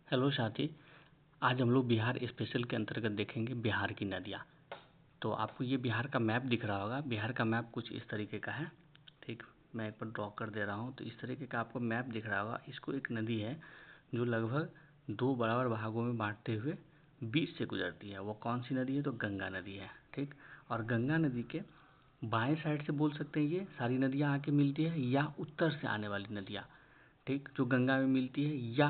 Hello साथी। आज हम लोग बिहार स्पेशल के अंतर्गत देखेंगे बिहार की नदियाँ। तो आपको ये बिहार का मैप दिख रहा होगा। बिहार का मैप कुछ इस तरीके का है। ठीक, मैं एक बार ड्रॉ कर दे रहा हूँ। तो इस तरीके का आपको मैप दिख रहा होगा। इसको एक नदी है जो लगभग 2 बराबर भागों में बांटते हुए बीच से गुजरती है। वो कौन सी नदी है? तो गंगा नदी है। ठीक, और गंगा नदी के बाएं साइड से बोल सकते हैं ये सारी नदियाँ आके मिलती है, या उत्तर से आने वाली नदियाँ, ठीक, जो गंगा में मिलती है, या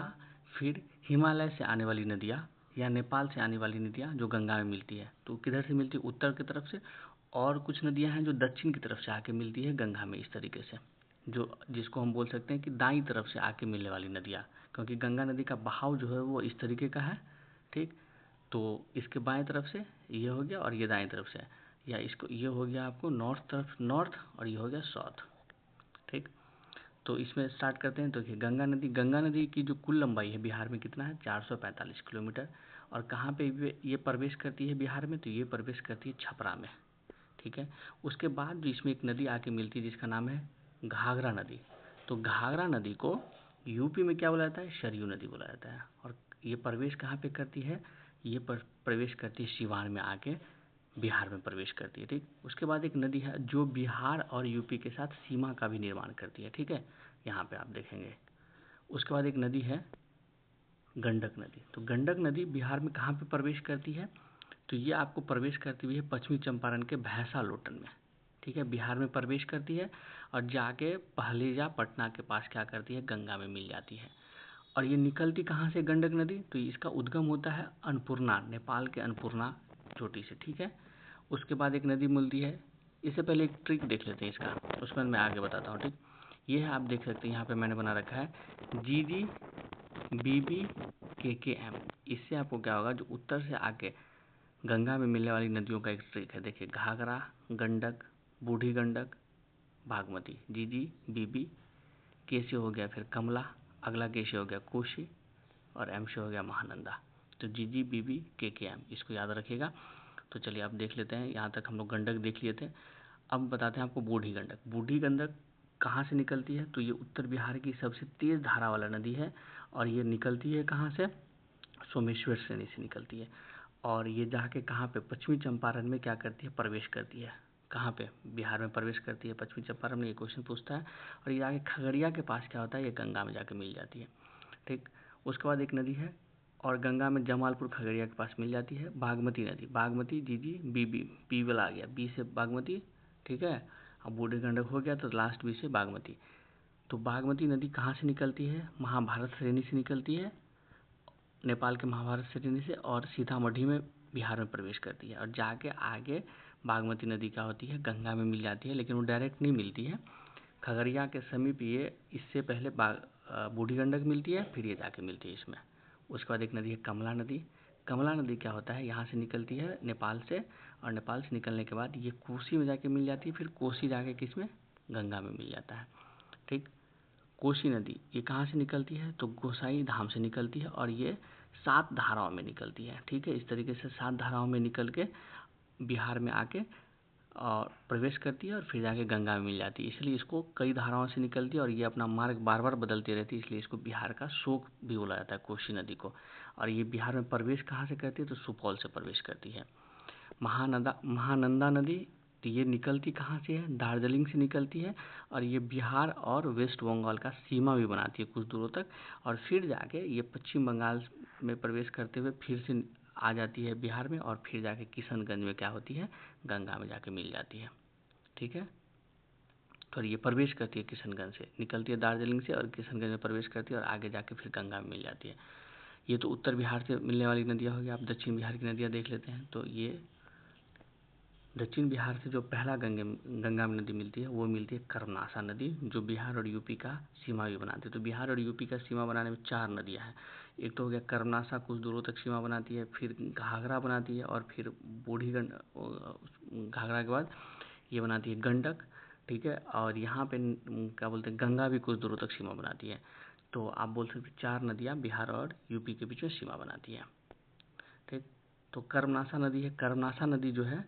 फिर हिमालय से आने वाली नदियाँ या नेपाल से आने वाली नदियाँ जो गंगा में मिलती है। तो किधर से मिलती है? उत्तर की तरफ से। और कुछ नदियाँ हैं जो दक्षिण की तरफ से आके मिलती है गंगा में, इस तरीके से, जो जिसको हम बोल सकते हैं कि दाईं तरफ से आके मिलने वाली नदियाँ, क्योंकि गंगा नदी का बहाव जो है वो इस तरीके का है। ठीक, तो इसके बाएं तरफ से ये हो गया और ये दाएं तरफ से, या इसको ये हो गया आपको नॉर्थ तरफ नॉर्थ, और ये हो गया साउथ। ठीक, तो इसमें स्टार्ट करते हैं। तो देखिए गंगा नदी की जो कुल लंबाई है बिहार में कितना है? 445 किलोमीटर। और कहाँ पे ये प्रवेश करती है बिहार में? तो ये प्रवेश करती है छपरा में। ठीक है, उसके बाद जो इसमें एक नदी आके मिलती है जिसका नाम है घाघरा नदी। तो घाघरा नदी को यूपी में क्या बोला जाता है? सरयू नदी बोला जाता है। और ये प्रवेश कहाँ पे करती है? ये प्रवेश करती है सिवान में आके बिहार में प्रवेश करती है। ठीक, उसके बाद एक नदी है जो बिहार और यूपी के साथ सीमा का भी निर्माण करती है। ठीक है, यहाँ पे आप देखेंगे। उसके बाद एक नदी है गंडक नदी। तो गंडक नदी बिहार में कहाँ पे प्रवेश करती है? तो ये आपको प्रवेश करती हुई है पश्चिमी चंपारण के भैंसा लोटन में। ठीक है, बिहार में प्रवेश करती है और जाके पहलेजा पटना के पास क्या करती है? गंगा में मिल जाती है। और ये निकलती कहाँ से गंडक नदी? तो इसका उद्गम होता है अन्नपूर्णा, नेपाल के अन्नपूर्णा चोटी से। ठीक है, उसके बाद एक नदी मिलती है। इससे पहले एक ट्रिक देख लेते हैं इसका, उसमें मैं आगे बताता हूँ। ठीक, ये है, आप देख सकते हैं यहाँ पे मैंने बना रखा है GG BB KKM। इससे आपको क्या होगा? जो उत्तर से आके गंगा में मिलने वाली नदियों का एक ट्रिक है। देखिए, घाघरा, गंडक, बूढ़ी गंडक, बागमती। GG BB के से हो गया फिर कमला, अगला के से हो गया कोशी, और M से हो गया महानंदा। तो GG BB KKM, इसको याद रखिएगा। तो चलिए आप देख लेते हैं। यहाँ तक हम लोग गंडक देख लिए थे। अब बताते हैं आपको बूढ़ी गंडक। बूढ़ी गंडक कहाँ से निकलती है? तो ये उत्तर बिहार की सबसे तेज धारा वाला नदी है। और ये निकलती है कहाँ से? सोमेश्वर श्रेणी से निकलती है। और ये जाके कहाँ पे? पश्चिमी चंपारण में क्या करती है? प्रवेश करती है। कहाँ पे? बिहार में प्रवेश करती है पश्चिमी चंपारण में। ये क्वेश्चन पूछता है। और ये आगे खगड़िया के पास क्या होता है? ये गंगा में जाके मिल जाती है। ठीक, उसके बाद एक नदी है और गंगा में जमालपुर खगड़िया के पास मिल जाती है, बागमती नदी। बागमती GG BB, बी वाला आ गया, बी से बागमती। ठीक है, अब बूढ़ी गंडक हो गया तो लास्ट बी से बागमती। तो बागमती नदी कहाँ से निकलती है? महाभारत श्रेणी से निकलती है, नेपाल के महाभारत श्रेणी से, और सीतामढ़ी में बिहार में प्रवेश करती है। और जाके आगे बागमती नदी क्या होती है? गंगा में मिल जाती है, लेकिन वो डायरेक्ट नहीं मिलती है। खगड़िया के समीप ये इससे पहले बूढ़ी गंडक मिलती है, फिर ये जाके मिलती है इसमें। उसके बाद एक नदी है कमला नदी। कमला नदी क्या होता है? यहाँ से निकलती है नेपाल से, और नेपाल से निकलने के बाद ये कोसी में जाके मिल जाती है, फिर कोसी जाके किसमें? गंगा में मिल जाता है। ठीक, कोसी नदी ये कहाँ से निकलती है? तो गोसाई धाम से निकलती है, और ये 7 धाराओं में निकलती है। ठीक है, इस तरीके से 7 धाराओं में निकल के बिहार में आके और प्रवेश करती है, और फिर जाके गंगा में मिल जाती है। इसलिए इसको कई धाराओं से निकलती है, और ये अपना मार्ग बार बार बदलती रहती है, इसलिए इसको बिहार का शोक भी बोला जाता है, कोसी नदी को। और ये बिहार में प्रवेश कहाँ से करती है? तो सुपौल से प्रवेश करती है। महानंदा नदी, तो ये निकलती कहाँ से है? दार्जिलिंग से निकलती है, और ये बिहार और वेस्ट बंगाल का सीमा भी बनाती है कुछ दूरों तक। और फिर जाके ये पश्चिम बंगाल में प्रवेश करते हुए फिर से आ जाती है बिहार में, और फिर जाके किशनगंज में क्या होती है? गंगा में जाके मिल जाती है। ठीक है, तो ये प्रवेश करती है किशनगंज से, निकलती है दार्जिलिंग से और किशनगंज में प्रवेश करती है, और आगे जाके फिर गंगा में मिल जाती है। ये तो उत्तर बिहार से मिलने वाली नदियाँ होगी। आप दक्षिण बिहार की नदियाँ देख लेते हैं। तो ये दक्षिण बिहार से जो पहला गंगा में नदी मिलती है वो मिलती है कर्मनाशा नदी, जो बिहार और यूपी का सीमा भी बनाती है। तो बिहार और यूपी का सीमा बनाने में 4 नदियाँ हैं। एक तो हो गया कर्मनाशा, कुछ दूरों तक सीमा बनाती है, फिर घाघरा बनाती है, और फिर बूढ़ी घाघरा के बाद ये बनाती है गंडक। ठीक है, और यहाँ पे क्या बोलते हैं, गंगा भी कुछ दूरों तक सीमा बनाती है। तो आप बोल सकते हैं 4 नदियाँ बिहार और यूपी के बीच में सीमा बनाती हैं। ठीक, तो कर्मनाशा नदी है। कर्मनाशा नदी जो है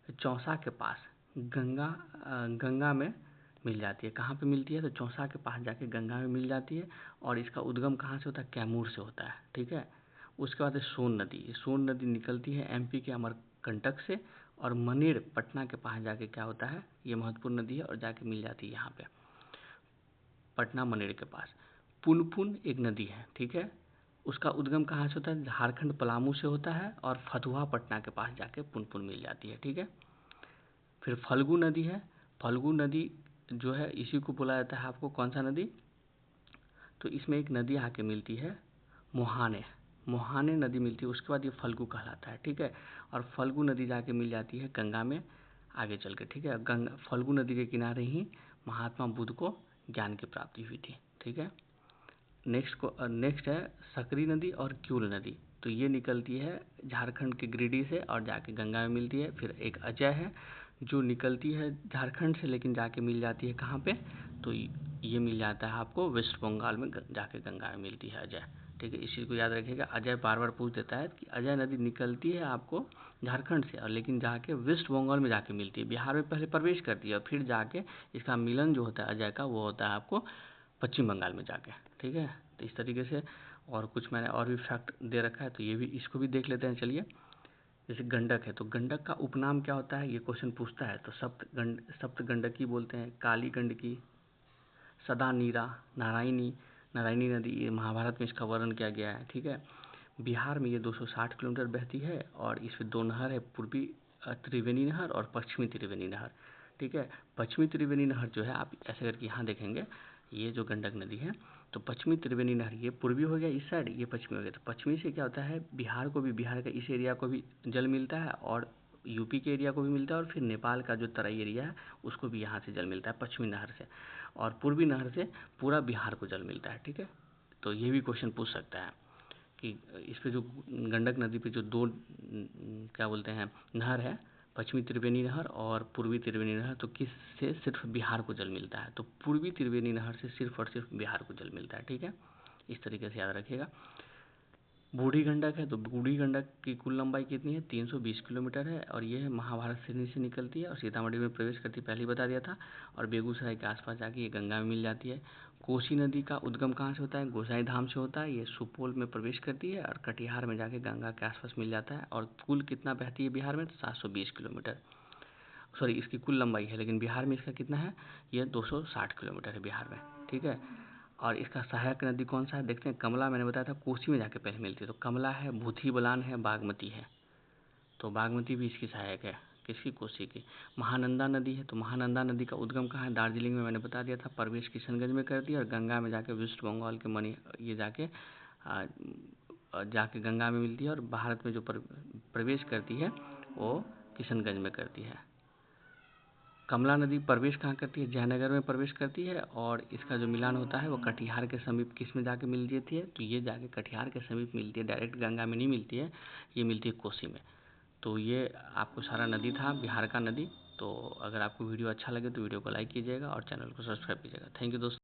चौसा के पास गंगा में मिल जाती है। कहाँ पे मिलती है? तो चौसा के पास जाके गंगा में मिल जाती है। और इसका उद्गम कहाँ से होता है? कैमूर से होता है, ठीक है। उसके बाद है सोन नदी। ये सोन नदी निकलती है एमपी के अमरकंटक से, और मनेर पटना के पास जाके क्या होता है, ये महत्वपूर्ण नदी है और जाके मिल जाती है यहाँ पे पटना मनेर के पास। पुनपुन एक नदी है, ठीक है। उसका उद्गम कहाँ से होता है? झारखंड पलामू से होता है, और फतुहा पटना के पास जाके पुनपुन मिल जाती है, ठीक है। फिर फल्गु नदी है। फल्गु नदी जो है इसी को बोला जाता है आपको कौन सा नदी? तो इसमें एक नदी आके मिलती है मुहाने। मुहाने नदी मिलती है, उसके बाद ये फल्गु कहलाता है, ठीक है। और फल्गु नदी जाके मिल जाती है गंगा में आगे चल के, ठीक है। गंगा फल्गु नदी के किनारे ही महात्मा बुद्ध को ज्ञान की प्राप्ति हुई थी, ठीक है। नेक्स्ट है सकरी नदी और क्यूल नदी। तो ये निकलती है झारखंड के गिरिडीह से और जाके गंगा में मिलती है। फिर एक अजय है जो निकलती है झारखंड से, लेकिन जाके मिल जाती है कहाँ पे? तो ये मिल जाता है आपको वेस्ट बंगाल में, जाके गंगा में मिलती है अजय, ठीक है। इसी को याद रखिएगा। अजय बार बार पूछ देता है कि अजय नदी निकलती है आपको झारखंड से, और लेकिन जाके वेस्ट बंगाल में जाके मिलती है। बिहार में पहले प्रवेश करती है और फिर जाके इसका मिलन जो होता है अजय का, वो होता है आपको पश्चिम बंगाल में जाके, ठीक है। तो इस तरीके से और कुछ मैंने और भी फैक्ट दे रखा है, तो ये भी इसको भी देख लेते हैं। चलिए, जैसे गंडक है, तो गंडक का उपनाम क्या होता है, ये क्वेश्चन पूछता है। तो सप्त गंडकी बोलते हैं, काली गंडकी, सदा नीरा, नारायणी, नारायणी नदी, ये महाभारत में इसका वर्णन किया गया है, ठीक है। बिहार में ये 260 किलोमीटर बहती है, और इसमें दो नहर है, पूर्वी त्रिवेणी नहर और पश्चिमी त्रिवेणी नहर, ठीक है। पश्चिमी त्रिवेणी नहर जो है, आप ऐसे करके यहाँ देखेंगे, ये जो गंडक नदी है, तो पश्चिमी त्रिवेणी नहर ये पूर्वी हो गया इस साइड, ये पश्चिमी हो गया। तो पश्चिमी से क्या होता है, बिहार को भी, बिहार का इस एरिया को भी जल मिलता है, और यूपी के एरिया को भी मिलता है, और फिर नेपाल का जो तराई एरिया है उसको भी यहाँ से जल मिलता है पश्चिमी नहर से, और पूर्वी नहर से पूरा बिहार को जल मिलता है, ठीक है। तो ये भी क्वेश्चन पूछ सकता है कि इस पे जो गंडक नदी पे जो दो क्या बोलते हैं नहर है, पश्चिमी त्रिवेणी नहर और पूर्वी त्रिवेणी नहर, तो किससे सिर्फ बिहार को जल मिलता है? तो पूर्वी त्रिवेणी नहर से सिर्फ और सिर्फ बिहार को जल मिलता है, ठीक है। इस तरीके से याद रखिएगा। बूढ़ी गंडक है, तो बूढ़ी गंडक की कुल लंबाई कितनी है? 320 किलोमीटर है, और ये महाभारत से निकलती है और सीतामढ़ी में प्रवेश करती है, पहले ही बता दिया था। और बेगूसराय के आसपास जाके ये गंगा में मिल जाती है। कोसी नदी का उद्गम कहाँ से होता है? गोसाई धाम से होता है। ये सुपौल में प्रवेश करती है और कटिहार में जाके गंगा के आसपास मिल जाता है। और कुल कितना बहती है बिहार में? तो 720 किलोमीटर, सॉरी इसकी कुल लंबाई है, लेकिन बिहार में इसका कितना है? ये 260 किलोमीटर है बिहार में, ठीक है। और इसका सहायक नदी कौन सा है? देखते हैं। कमला मैंने बताया था कोसी में जाके पहले मिलती है, तो कमला है, भूथी बलान है, बागमती है। तो बागमती भी इसकी सहायक है, किसकी? कोसी की। महानंदा नदी है, तो महानंदा नदी का उद्गम कहाँ है? दार्जिलिंग में, मैंने बता दिया था। प्रवेश किशनगंज में करती है और गंगा में जाके वेस्ट बंगाल के मणि ये जाके गंगा में मिलती है, और भारत में जो प्रवेश करती है वो किशनगंज में करती है। कमला नदी प्रवेश कहाँ करती है? जयनगर में प्रवेश करती है, और इसका जो मिलान होता है वो कटिहार के समीप किस में जाके मिल जाती है? तो ये जाके कटिहार के समीप मिलती है, डायरेक्ट गंगा में नहीं मिलती है, ये मिलती है कोसी में। तो ये आपको सारा नदी था, बिहार का नदी। तो अगर आपको वीडियो अच्छा लगे तो वीडियो को लाइक कीजिएगा और चैनल को सब्सक्राइब कीजिएगा। थैंक यू दोस्तों।